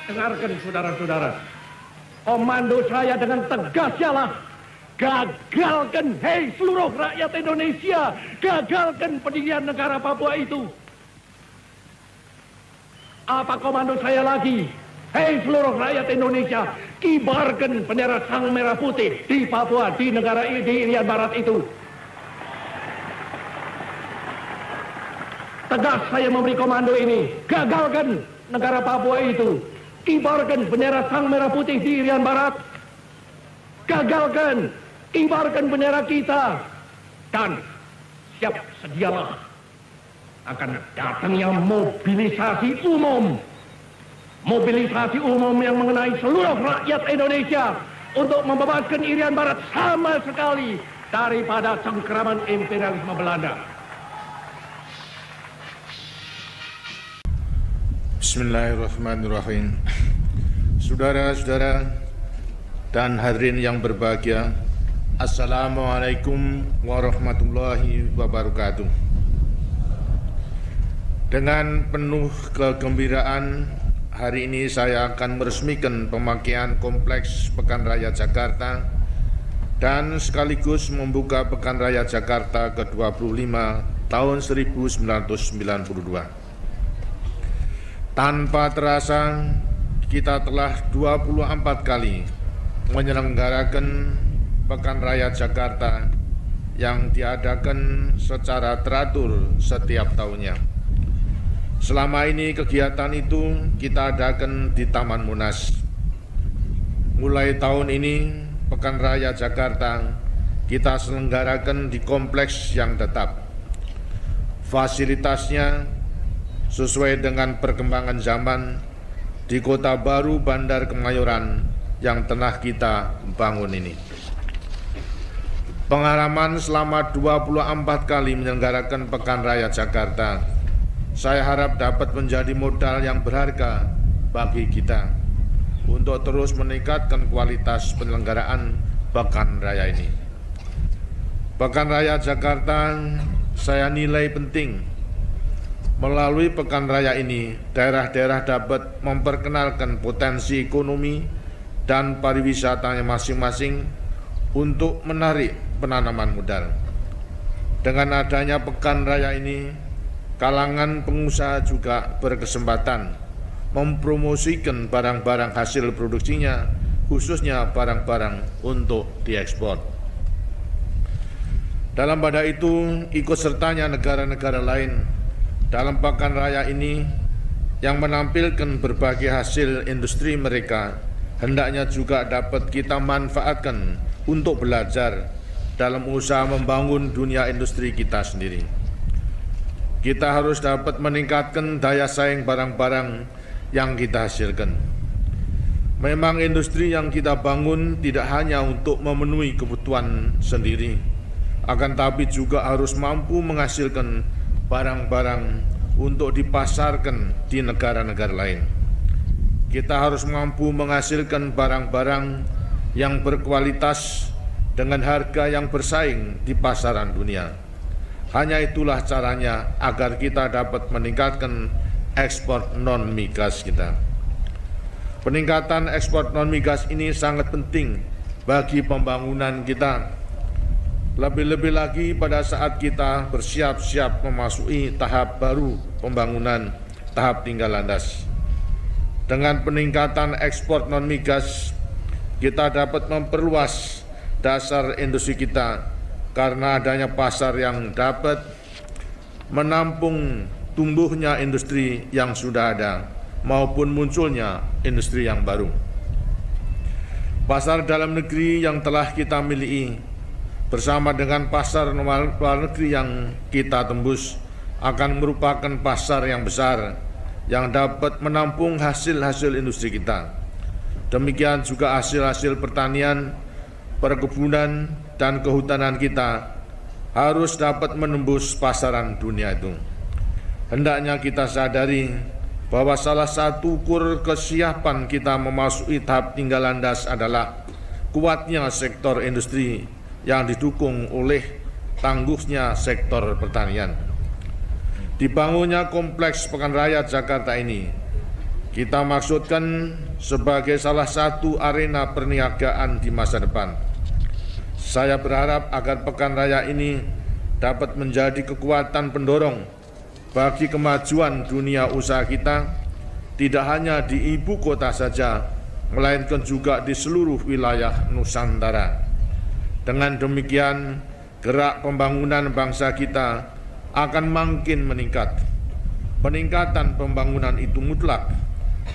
Dengarkan saudara-saudara, komando saya dengan tegas ialah gagalkan, hei seluruh rakyat Indonesia, gagalkan pendirian negara Papua itu. Apa komando saya lagi? Hei seluruh rakyat Indonesia, kibarkan bendera Sang Merah Putih di Papua, di negara di Irian Barat itu. Tegas saya memberi komando ini, gagalkan negara Papua itu. Kibarkan bendera Sang Merah Putih di Irian Barat. Gagalkan, kibarkan bendera kita. Dan siap sedialah akan datangnya mobilisasi umum. Mobilisasi umum yang mengenai seluruh rakyat Indonesia untuk membebaskan Irian Barat sama sekali daripada cengkeraman imperialisme Belanda. Bismillahirrahmanirrahim. Saudara-saudara dan hadirin yang berbahagia, Assalamualaikum warahmatullahi wabarakatuh. Dengan penuh kegembiraan, hari ini saya akan meresmikan pemakaian Kompleks Pekan Raya Jakarta dan sekaligus membuka Pekan Raya Jakarta ke-25 tahun 1992. Tanpa terasa, kita telah 24 kali menyelenggarakan Pekan Raya Jakarta yang diadakan secara teratur setiap tahunnya. Selama ini kegiatan itu kita adakan di Taman Monas. Mulai tahun ini, Pekan Raya Jakarta kita selenggarakan di kompleks yang tetap. Fasilitasnya sesuai dengan perkembangan zaman di Kota Baru Bandar Kemayoran yang tengah kita bangun ini. Pengalaman selama 24 kali menyelenggarakan Pekan Raya Jakarta, saya harap dapat menjadi modal yang berharga bagi kita untuk terus meningkatkan kualitas penyelenggaraan Pekan Raya ini. Pekan Raya Jakarta saya nilai penting. Melalui Pekan Raya ini, daerah-daerah dapat memperkenalkan potensi ekonomi dan pariwisatanya masing-masing untuk menarik penanaman modal. Dengan adanya Pekan Raya ini, kalangan pengusaha juga berkesempatan mempromosikan barang-barang hasil produksinya, khususnya barang-barang untuk diekspor. Dalam pada itu, ikut sertanya negara-negara lain dalam Pekan Raya ini yang menampilkan berbagai hasil industri mereka, hendaknya juga dapat kita manfaatkan untuk belajar dalam usaha membangun dunia industri kita sendiri. Kita harus dapat meningkatkan daya saing barang-barang yang kita hasilkan. Memang industri yang kita bangun tidak hanya untuk memenuhi kebutuhan sendiri, akan tapi juga harus mampu menghasilkan barang-barang untuk dipasarkan di negara-negara lain. Kita harus mampu menghasilkan barang-barang yang berkualitas dengan harga yang bersaing di pasaran dunia. Hanya itulah caranya agar kita dapat meningkatkan ekspor non-migas kita. Peningkatan ekspor non-migas ini sangat penting bagi pembangunan kita. Lebih-lebih lagi pada saat kita bersiap-siap memasuki tahap baru pembangunan, tahap tinggal landas. Dengan peningkatan ekspor non-migas, kita dapat memperluas dasar industri kita karena adanya pasar yang dapat menampung tumbuhnya industri yang sudah ada maupun munculnya industri yang baru. Pasar dalam negeri yang telah kita miliki bersama dengan pasar luar negeri yang kita tembus akan merupakan pasar yang besar yang dapat menampung hasil-hasil industri kita. Demikian juga hasil-hasil pertanian, perkebunan, dan kehutanan kita harus dapat menembus pasaran dunia itu. Hendaknya kita sadari bahwa salah satu ukur kesiapan kita memasuki tahap tinggal landas adalah kuatnya sektor industri yang didukung oleh tangguhnya sektor pertanian. Dibangunnya Kompleks Pekan Raya Jakarta ini, kita maksudkan sebagai salah satu arena perniagaan di masa depan. Saya berharap agar pekan raya ini dapat menjadi kekuatan pendorong bagi kemajuan dunia usaha kita, tidak hanya di ibu kota saja, melainkan juga di seluruh wilayah Nusantara. Dengan demikian, gerak pembangunan bangsa kita akan makin meningkat. Peningkatan pembangunan itu mutlak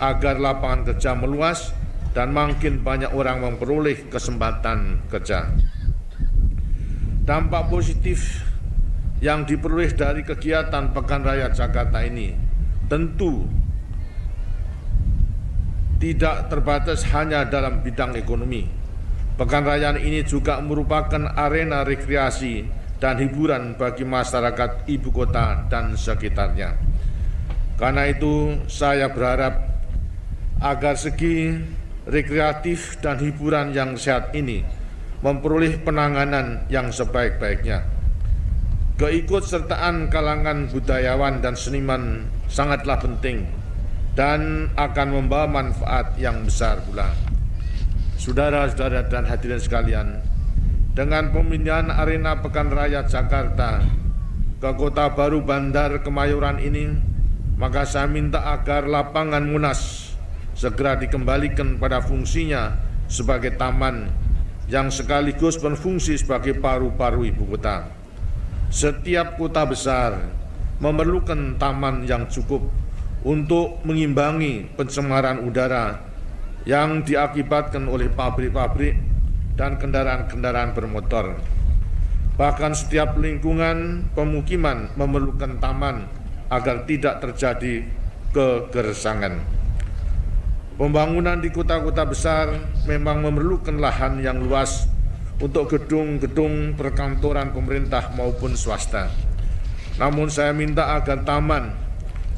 agar lapangan kerja meluas dan makin banyak orang memperoleh kesempatan kerja. Dampak positif yang diperoleh dari kegiatan Pekan Raya Jakarta ini tentu tidak terbatas hanya dalam bidang ekonomi. Pekan raya ini juga merupakan arena rekreasi dan hiburan bagi masyarakat ibu kota dan sekitarnya. Karena itu, saya berharap agar segi rekreatif dan hiburan yang sehat ini memperoleh penanganan yang sebaik-baiknya. Keikutsertaan kalangan budayawan dan seniman sangatlah penting dan akan membawa manfaat yang besar pula. Saudara-saudara dan hadirin sekalian, dengan pemindahan arena Pekan Raya Jakarta ke Kota Baru Bandar Kemayoran ini, maka saya minta agar lapangan Monas segera dikembalikan pada fungsinya sebagai taman yang sekaligus berfungsi sebagai paru-paru ibu kota. Setiap kota besar memerlukan taman yang cukup untuk mengimbangi pencemaran udara yang diakibatkan oleh pabrik-pabrik dan kendaraan-kendaraan bermotor. Bahkan setiap lingkungan pemukiman memerlukan taman agar tidak terjadi kegersangan. Pembangunan di kota-kota besar memang memerlukan lahan yang luas untuk gedung-gedung perkantoran pemerintah maupun swasta. Namun saya minta agar taman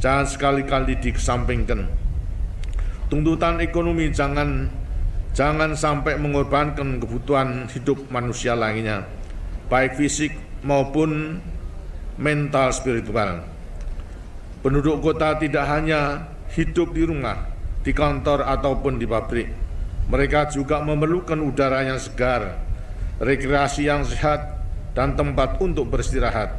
jangan sekali-kali dikesampingkan. Tuntutan ekonomi jangan sampai mengorbankan kebutuhan hidup manusia lainnya, baik fisik maupun mental spiritual. Penduduk kota tidak hanya hidup di rumah, di kantor ataupun di pabrik. Mereka juga memerlukan udara yang segar, rekreasi yang sehat, dan tempat untuk beristirahat.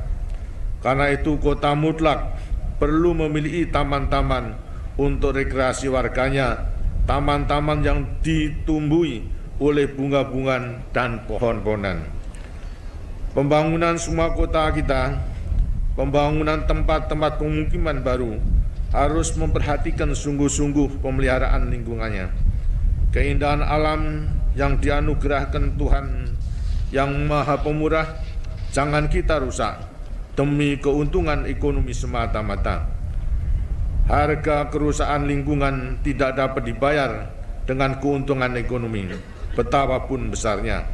Karena itu kota mutlak perlu memiliki taman-taman untuk rekreasi warganya, taman-taman yang ditumbuhi oleh bunga-bunga dan pohon-pohonan. Pembangunan semua kota kita, pembangunan tempat-tempat pemukiman baru harus memperhatikan sungguh-sungguh pemeliharaan lingkungannya. Keindahan alam yang dianugerahkan Tuhan yang Maha Pemurah jangan kita rusak demi keuntungan ekonomi semata-mata. Harga kerusakan lingkungan tidak dapat dibayar dengan keuntungan ekonomi, betapapun besarnya.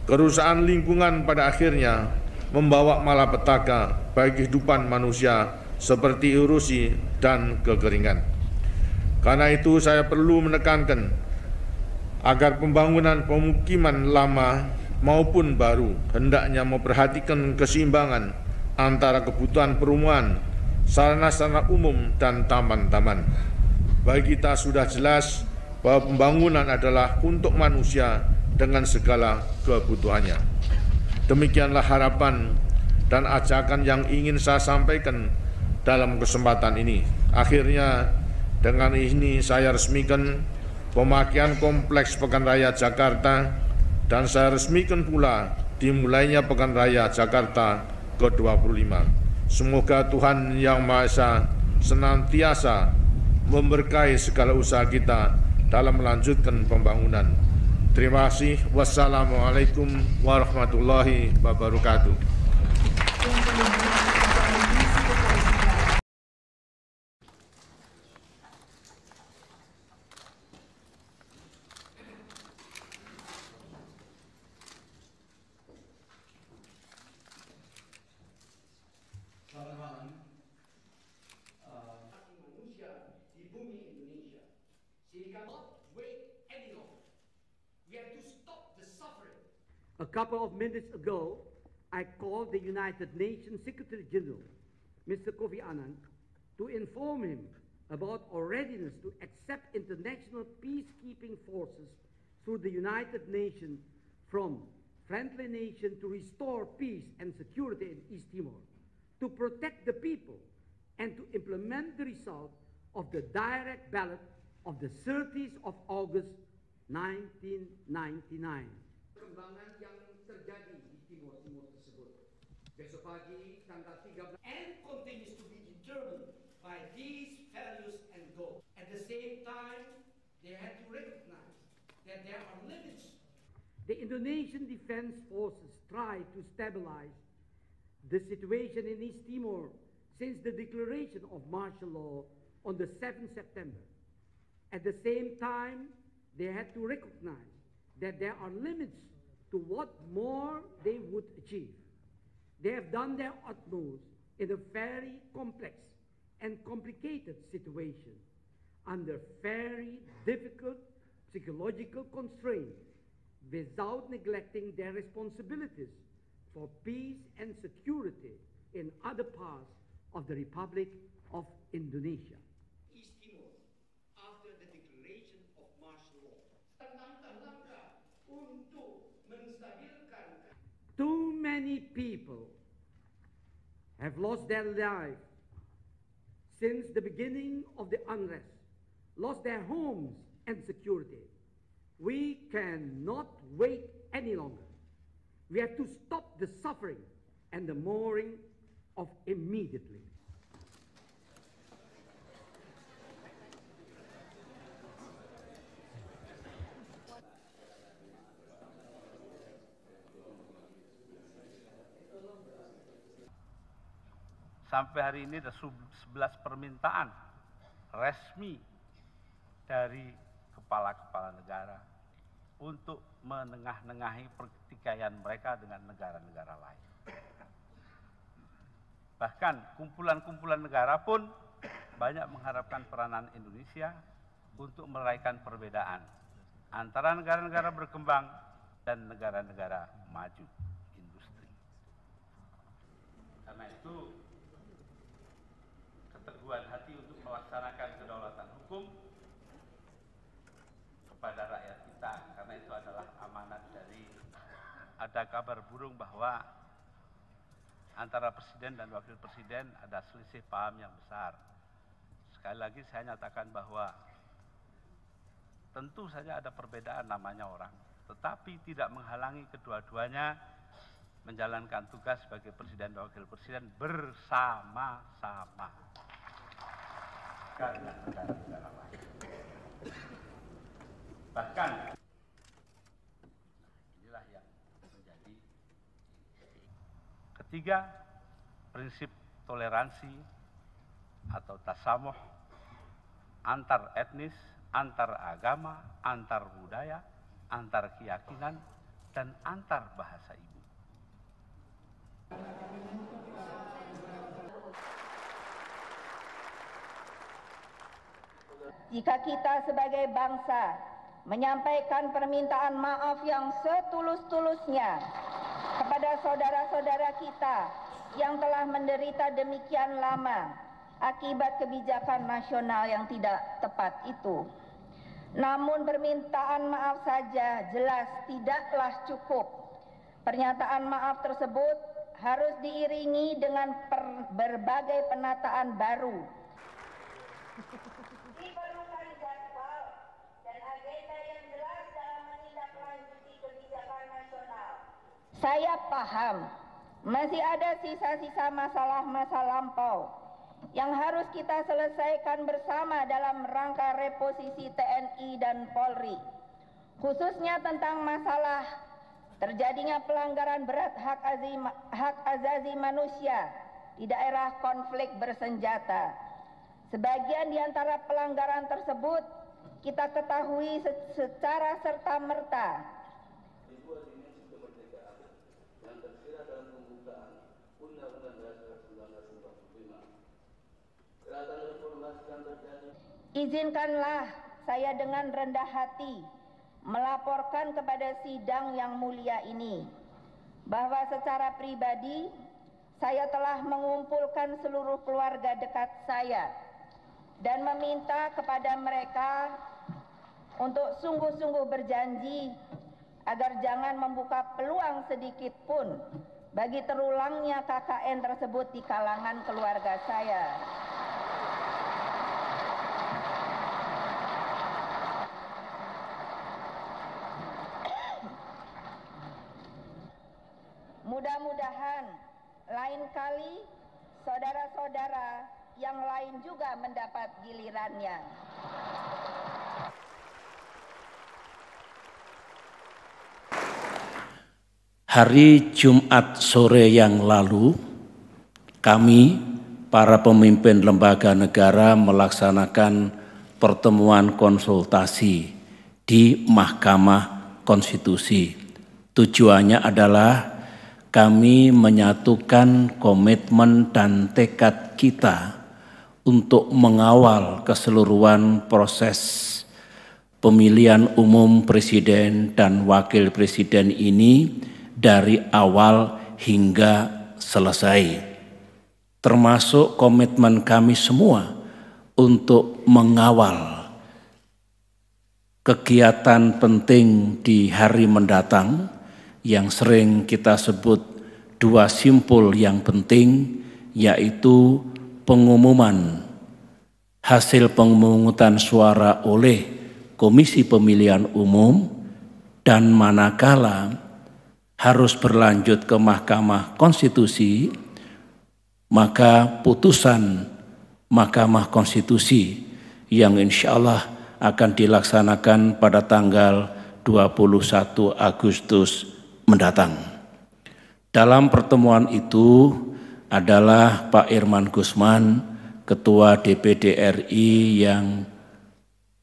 Kerusakan lingkungan pada akhirnya membawa malapetaka bagi kehidupan manusia seperti erosi dan kekeringan. Karena itu saya perlu menekankan agar pembangunan pemukiman lama maupun baru hendaknya memperhatikan keseimbangan antara kebutuhan perumahan, sarana-sarana umum, dan taman-taman. Bagi kita sudah jelas bahwa pembangunan adalah untuk manusia dengan segala kebutuhannya. Demikianlah harapan dan ajakan yang ingin saya sampaikan dalam kesempatan ini. Akhirnya dengan ini saya resmikan pemakaian kompleks Pekan Raya Jakarta dan saya resmikan pula dimulainya Pekan Raya Jakarta ke-25. Semoga Tuhan Yang Maha Esa senantiasa memberkahi segala usaha kita dalam melanjutkan pembangunan. Terima kasih. Wassalamualaikum warahmatullahi wabarakatuh. A couple of minutes ago, I called the United Nations Secretary General, Mr. Kofi Annan, to inform him about our readiness to accept international peacekeeping forces through the United Nations from friendly nation to restore peace and security in East Timor, to protect the people, and to implement the result of the direct ballot of the 30th of August 1999. Perkembangan yang terjadi di Timor tersebut besok pagi tanggal 13 and continues to be determined by these values and goals. At the same time, they had to recognize that there are limits. The Indonesian Defense Forces tried to stabilize the situation in East Timor since the declaration of martial law on the 7th September. At the same time, they had to recognize that there are limits to what more they would achieve. They have done their utmost in a very complex and complicated situation under very difficult psychological constraints without neglecting their responsibilities for peace and security in other parts of the Republic of Indonesia. East Timor, after the declaration of martial law, too many people have lost their lives since the beginning of the unrest, lost their homes and security. We cannot wait any longer. We have to stop the suffering and the mourning of immediately. Sampai hari ini ada 11 permintaan resmi dari kepala-kepala negara untuk menengah-nengahi pertikaian mereka dengan negara-negara lain. Bahkan kumpulan-kumpulan negara pun banyak mengharapkan peranan Indonesia untuk meraihkan perbedaan antara negara-negara berkembang dan negara-negara maju industri. Karena itu, keteguhan hati untuk melaksanakan kedaulatan hukum kepada rakyat kita, karena itu adalah amanat dari. Ada kabar burung bahwa antara presiden dan wakil presiden ada selisih paham yang besar. Sekali lagi saya nyatakan bahwa tentu saja ada perbedaan namanya orang, tetapi tidak menghalangi kedua-duanya menjalankan tugas sebagai presiden dan wakil presiden bersama-sama karena negara-negara lain. Bahkan inilah yang menjadi ketiga, prinsip toleransi atau tasamuh antar etnis, antar agama, antar budaya, antar keyakinan, dan antar bahasa ibu. Jika kita sebagai bangsa menyampaikan permintaan maaf yang setulus-tulusnya kepada saudara-saudara kita yang telah menderita demikian lama akibat kebijakan nasional yang tidak tepat itu. Namun permintaan maaf saja jelas tidaklah cukup. Pernyataan maaf tersebut harus diiringi dengan berbagai penataan baru. Diperlukan jadwal dan agenda yang jelas dalam menindaklanjuti kebijakan nasional. Saya paham masih ada sisa-sisa masalah masa lampau yang harus kita selesaikan bersama dalam rangka reposisi TNI dan Polri, khususnya tentang masalah terjadinya pelanggaran berat hak asasi manusia di daerah konflik bersenjata. Sebagian di antara pelanggaran tersebut kita ketahui secara serta-merta. Izinkanlah saya dengan rendah hati melaporkan kepada sidang yang mulia ini bahwa secara pribadi saya telah mengumpulkan seluruh keluarga dekat saya dan meminta kepada mereka untuk sungguh-sungguh berjanji agar jangan membuka peluang sedikit pun bagi terulangnya KKN tersebut di kalangan keluarga saya. Mudah-mudahan lain kali saudara-saudara yang lain juga mendapat gilirannya. Hari Jumat sore yang lalu, kami, para pemimpin lembaga negara melaksanakan pertemuan konsultasi di Mahkamah Konstitusi. Tujuannya adalah kami menyatukan komitmen dan tekad kita untuk mengawal keseluruhan proses pemilihan umum presiden dan wakil presiden ini dari awal hingga selesai. Termasuk komitmen kami semua untuk mengawal kegiatan penting di hari mendatang yang sering kita sebut dua simpul yang penting, yaitu pengumuman hasil pemungutan suara oleh Komisi Pemilihan Umum dan manakala harus berlanjut ke Mahkamah Konstitusi, maka putusan Mahkamah Konstitusi yang insya Allah akan dilaksanakan pada tanggal 21 Agustus mendatang. Dalam pertemuan itu adalah Pak Irman Gusman, Ketua DPD RI, yang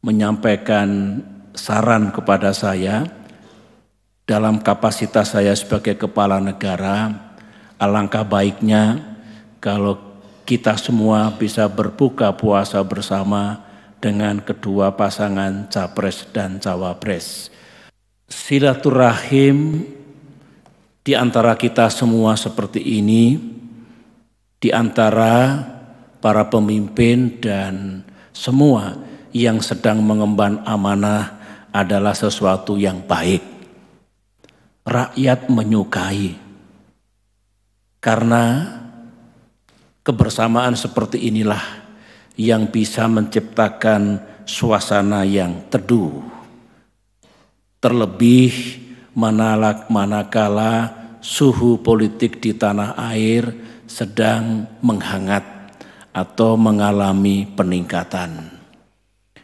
menyampaikan saran kepada saya dalam kapasitas saya sebagai kepala negara, alangkah baiknya kalau kita semua bisa berbuka puasa bersama dengan kedua pasangan Capres dan Cawapres. Silaturahim di antara kita semua seperti ini, di antara para pemimpin dan semua yang sedang mengemban amanah adalah sesuatu yang baik. Rakyat menyukai karena kebersamaan seperti inilah yang bisa menciptakan suasana yang teduh. Terlebih manakala suhu politik di tanah air sedang menghangat atau mengalami peningkatan.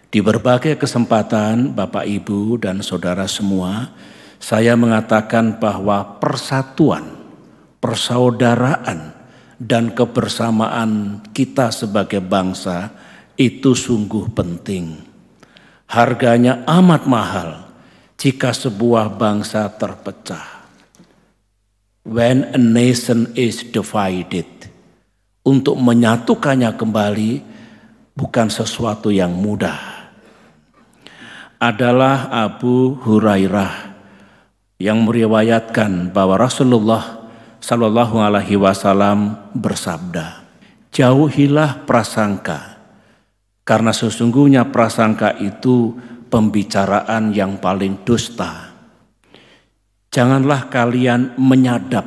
Di berbagai kesempatan, Bapak, Ibu, dan saudara semua, saya mengatakan bahwa persatuan, persaudaraan, dan kebersamaan kita sebagai bangsa itu sungguh penting. Harganya amat mahal jika sebuah bangsa terpecah. When a nation is divided, untuk menyatukannya kembali bukan sesuatu yang mudah. Adalah Abu Hurairah yang meriwayatkan bahwa Rasulullah Shallallahu Alaihi Wasallam bersabda, jauhilah prasangka, karena sesungguhnya prasangka itu pembicaraan yang paling dusta. Janganlah kalian menyadap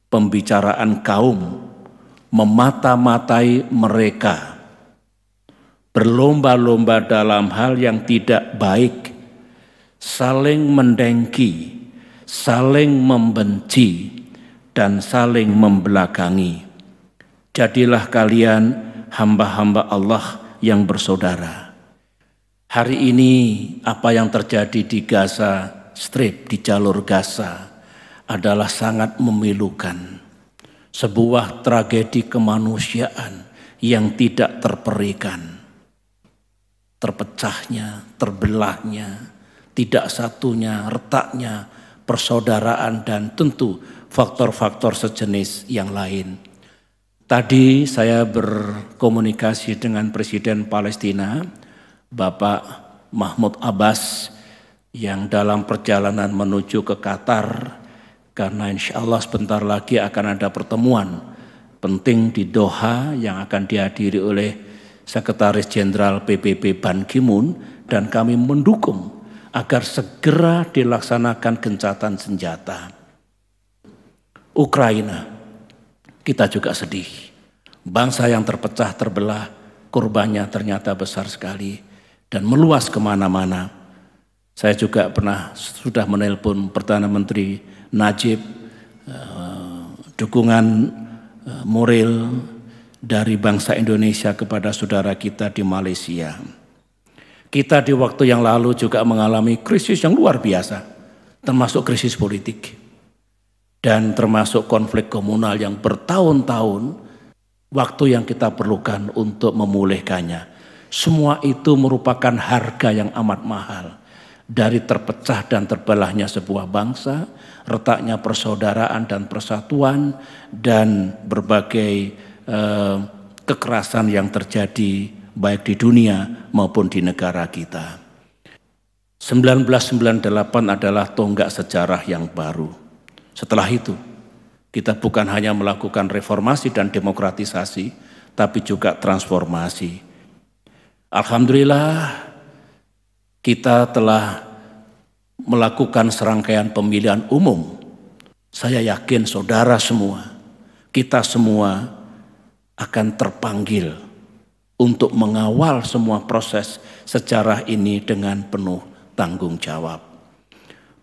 pembicaraan kaum, memata-matai mereka, berlomba-lomba dalam hal yang tidak baik, saling mendengki, saling membenci, dan saling membelakangi. Jadilah kalian hamba-hamba Allah yang bersaudara. Hari ini apa yang terjadi di Gaza Strip, di jalur Gaza, adalah sangat memilukan. Sebuah tragedi kemanusiaan yang tidak terperikan. Terpecahnya, terbelahnya, tidak satunya, retaknya, persaudaraan, dan tentu faktor-faktor sejenis yang lain. Tadi saya berkomunikasi dengan Presiden Palestina, Bapak Mahmud Abbas, yang dalam perjalanan menuju ke Qatar, karena insya Allah sebentar lagi akan ada pertemuan penting di Doha yang akan dihadiri oleh Sekretaris Jenderal PBB Ban Ki-moon, dan kami mendukung agar segera dilaksanakan gencatan senjata. Ukraina, kita juga sedih. Bangsa yang terpecah terbelah, korbannya ternyata besar sekali dan meluas kemana-mana. Saya juga sudah menelpon Perdana Menteri Najib, dukungan moral dari bangsa Indonesia kepada saudara kita di Malaysia. Kita di waktu yang lalu juga mengalami krisis yang luar biasa, termasuk krisis politik dan termasuk konflik komunal yang bertahun-tahun, waktu yang kita perlukan untuk memulihkannya. Semua itu merupakan harga yang amat mahal dari terpecah dan terbelahnya sebuah bangsa, retaknya persaudaraan dan persatuan, dan berbagai kekerasan yang terjadi baik di dunia maupun di negara kita. 1998 adalah tonggak sejarah yang baru. Setelah itu, kita bukan hanya melakukan reformasi dan demokratisasi, tapi juga transformasi. Alhamdulillah, kita telah melakukan serangkaian pemilihan umum. Saya yakin saudara semua, kita semua akan terpanggil untuk mengawal semua proses sejarah ini dengan penuh tanggung jawab.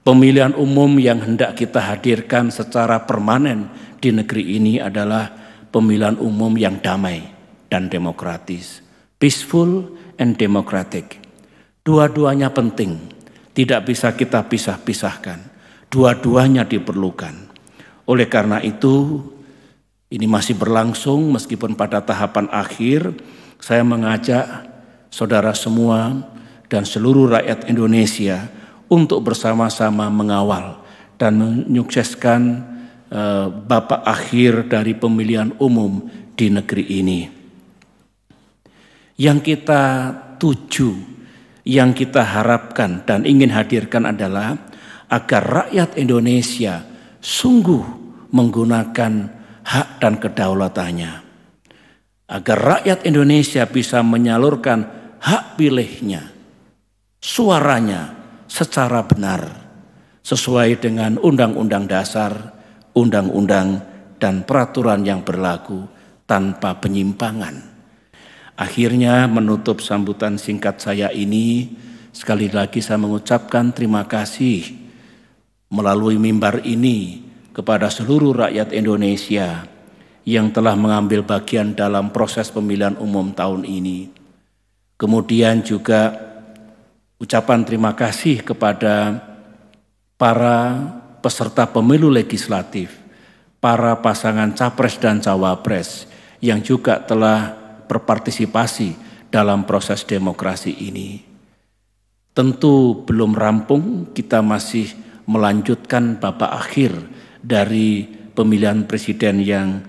Pemilihan umum yang hendak kita hadirkan secara permanen di negeri ini adalah pemilihan umum yang damai dan demokratis, peaceful and democratic. Dua-duanya penting, tidak bisa kita pisah-pisahkan. Dua-duanya diperlukan. Oleh karena itu, ini masih berlangsung meskipun pada tahapan akhir. Saya mengajak saudara semua dan seluruh rakyat Indonesia untuk bersama-sama mengawal dan menyukseskan babak akhir dari pemilihan umum di negeri ini. Yang kita tuju, yang kita harapkan dan ingin hadirkan adalah agar rakyat Indonesia sungguh menggunakan hak dan kedaulatannya. Agar rakyat Indonesia bisa menyalurkan hak pilihnya, suaranya secara benar, sesuai dengan Undang-Undang Dasar, Undang-Undang dan peraturan yang berlaku tanpa penyimpangan. Akhirnya menutup sambutan singkat saya ini, sekali lagi saya mengucapkan terima kasih melalui mimbar ini kepada seluruh rakyat Indonesia yang telah mengambil bagian dalam proses pemilihan umum tahun ini. Kemudian juga ucapan terima kasih kepada para peserta pemilu legislatif, para pasangan capres dan cawapres yang juga telah berpartisipasi dalam proses demokrasi ini. Tentu belum rampung, kita masih melanjutkan babak akhir dari pemilihan presiden yang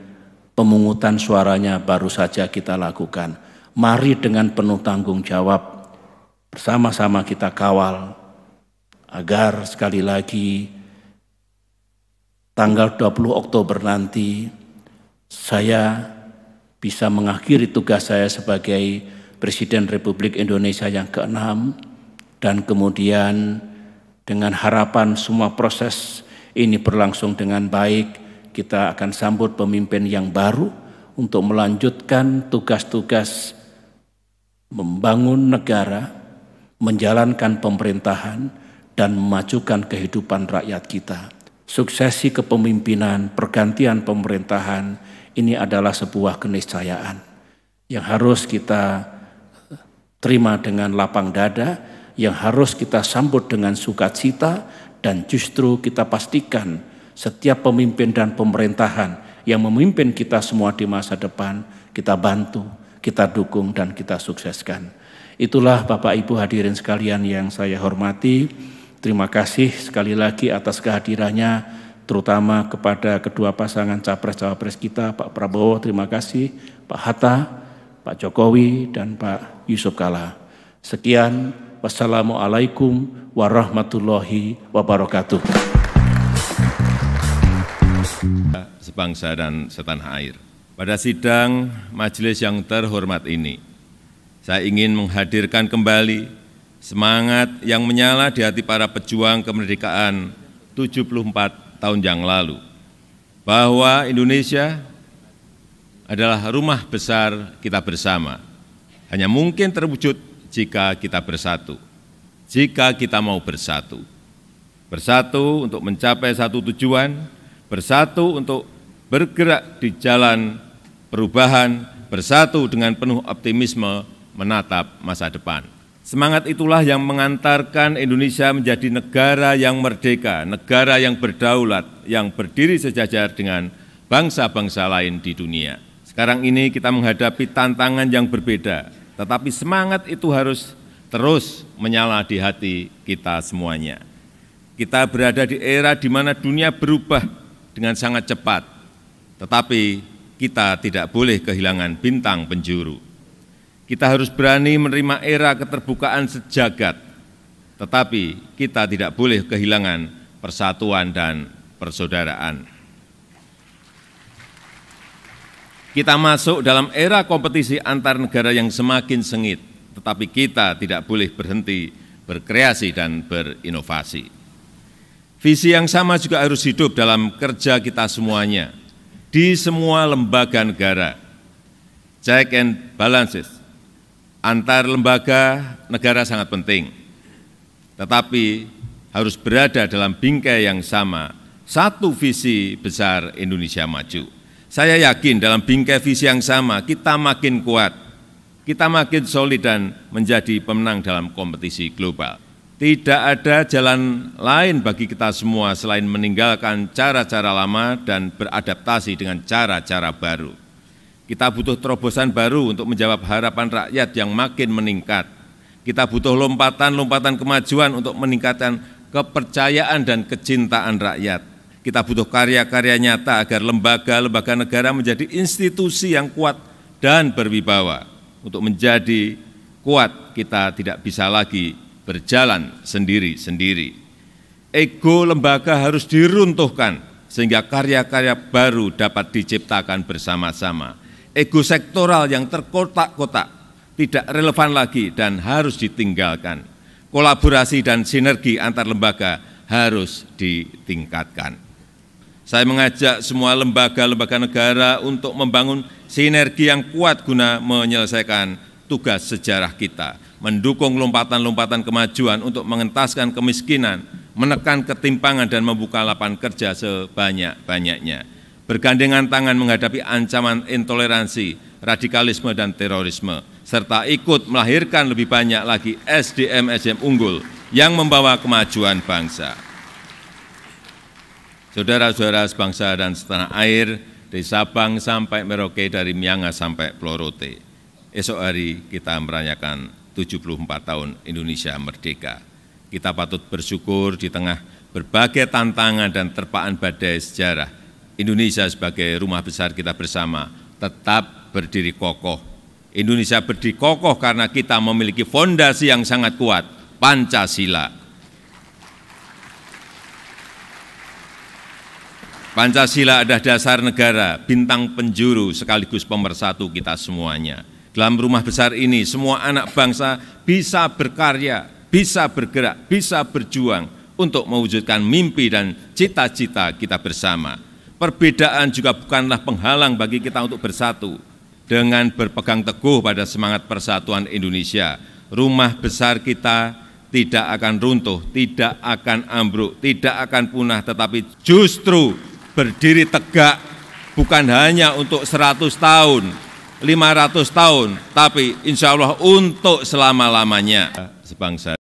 pemungutan suaranya baru saja kita lakukan. Mari dengan penuh tanggung jawab bersama-sama kita kawal agar sekali lagi tanggal 20 Oktober nanti saya bisa mengakhiri tugas saya sebagai Presiden Republik Indonesia yang ke-6, dan kemudian dengan harapan semua proses ini berlangsung dengan baik, kita akan sambut pemimpin yang baru untuk melanjutkan tugas-tugas membangun negara, menjalankan pemerintahan, dan memajukan kehidupan rakyat kita. Suksesi kepemimpinan, pergantian pemerintahan, ini adalah sebuah keniscayaan yang harus kita terima dengan lapang dada, yang harus kita sambut dengan sukacita, dan justru kita pastikan setiap pemimpin dan pemerintahan yang memimpin kita semua di masa depan, kita bantu, kita dukung, dan kita sukseskan. Itulah Bapak Ibu hadirin sekalian yang saya hormati. Terima kasih sekali lagi atas kehadirannya, terutama kepada kedua pasangan capres-cawapres kita, Pak Prabowo, terima kasih, Pak Hatta, Pak Jokowi, dan Pak Yusuf Kalla. Sekian, wassalamualaikum warahmatullahi wabarakatuh. Sebangsa dan setanah air. Pada sidang majelis yang terhormat ini, Saya ingin menghadirkan kembali semangat yang menyala di hati para pejuang kemerdekaan 74 tahun yang lalu, bahwa Indonesia adalah rumah besar kita bersama. Hanya mungkin terwujud jika kita bersatu, jika kita mau bersatu. Bersatu untuk mencapai satu tujuan, bersatu untuk bergerak di jalan perubahan, bersatu dengan penuh optimisme menatap masa depan. Semangat itulah yang mengantarkan Indonesia menjadi negara yang merdeka, negara yang berdaulat, yang berdiri sejajar dengan bangsa-bangsa lain di dunia. Sekarang ini kita menghadapi tantangan yang berbeda, tetapi semangat itu harus terus menyala di hati kita semuanya. Kita berada di era di mana dunia berubah dengan sangat cepat, tetapi kita tidak boleh kehilangan bintang penjuru. Kita harus berani menerima era keterbukaan sejagat, tetapi kita tidak boleh kehilangan persatuan dan persaudaraan. Kita masuk dalam era kompetisi antar negara yang semakin sengit, tetapi kita tidak boleh berhenti berkreasi dan berinovasi. Visi yang sama juga harus hidup dalam kerja kita semuanya, di semua lembaga negara. Check and balances antar lembaga negara sangat penting, tetapi harus berada dalam bingkai yang sama, satu visi besar Indonesia maju. Saya yakin dalam bingkai visi yang sama, kita makin kuat, kita makin solid dan menjadi pemenang dalam kompetisi global. Tidak ada jalan lain bagi kita semua selain meninggalkan cara-cara lama dan beradaptasi dengan cara-cara baru. Kita butuh terobosan baru untuk menjawab harapan rakyat yang makin meningkat. Kita butuh lompatan-lompatan kemajuan untuk meningkatkan kepercayaan dan kecintaan rakyat. Kita butuh karya-karya nyata agar lembaga-lembaga negara menjadi institusi yang kuat dan berwibawa. Untuk menjadi kuat, kita tidak bisa lagi berjalan sendiri-sendiri. Ego lembaga harus diruntuhkan sehingga karya-karya baru dapat diciptakan bersama-sama. Ego sektoral yang terkotak-kotak tidak relevan lagi dan harus ditinggalkan. Kolaborasi dan sinergi antar lembaga harus ditingkatkan. Saya mengajak semua lembaga-lembaga negara untuk membangun sinergi yang kuat guna menyelesaikan tugas sejarah kita, mendukung lompatan-lompatan kemajuan untuk mengentaskan kemiskinan, menekan ketimpangan dan membuka lapangan kerja sebanyak-banyaknya. Bergandengan tangan menghadapi ancaman intoleransi, radikalisme dan terorisme, serta ikut melahirkan lebih banyak lagi SDM-SDM unggul yang membawa kemajuan bangsa. Saudara-saudara sebangsa dan setanah air, dari Sabang sampai Merauke, dari Miangas sampai Plorote, esok hari kita merayakan 74 tahun Indonesia merdeka. Kita patut bersyukur di tengah berbagai tantangan dan terpaan badai sejarah. Indonesia sebagai rumah besar kita bersama tetap berdiri kokoh. Indonesia berdiri kokoh karena kita memiliki fondasi yang sangat kuat, Pancasila. Pancasila adalah dasar negara, bintang penjuru sekaligus pemersatu kita semuanya. Dalam rumah besar ini, semua anak bangsa bisa berkarya, bisa bergerak, bisa berjuang untuk mewujudkan mimpi dan cita-cita kita bersama. Perbedaan juga bukanlah penghalang bagi kita untuk bersatu. Dengan berpegang teguh pada semangat persatuan Indonesia, rumah besar kita tidak akan runtuh, tidak akan ambruk, tidak akan punah, tetapi justru berdiri tegak bukan hanya untuk 100 tahun, 500 tahun, tapi insya Allah untuk selama-lamanya sebangsa.